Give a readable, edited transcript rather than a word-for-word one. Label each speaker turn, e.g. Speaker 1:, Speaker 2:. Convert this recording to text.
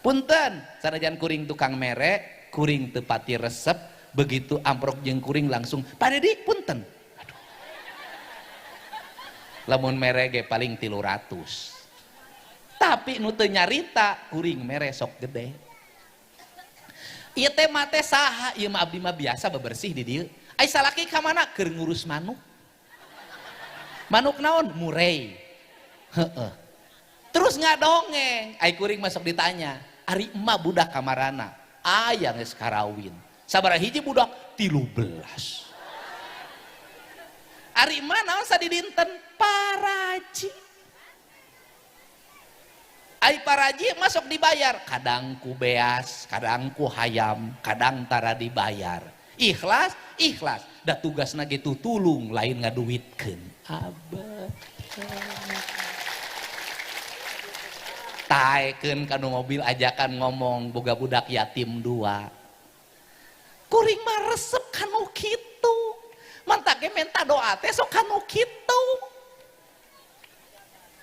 Speaker 1: punten sanajan kuring tukang merek kuring tepati resep begitu amprok jeung kuring langsung Pak Dedi punten aduh lamun merek ge paling 300 tapi nu teu nyarita kuring mere sok gede ieu teh mah teh saha ieu mah abdi mah biasa bebersih di dieu ai salaki ka mana keur ngurus manuk naon murei heeh terus ngadongeng ai kuring masuk ditanya ari emak budak kamarana aya geus karawin sabaraha hiji budak 13 ari emak naon sadidinten paraji ai paraji masuk dibayar kadang ku beas kadang ku hayam kadang tara dibayar ikhlas da tugasna gitu tulung lain ngaduitkeun abah taekeun kanu mobil ajakan ngomong boga budak yatim 2 kuring mah resep kanu kitu mantak ge menta doa teh sok kanu kitu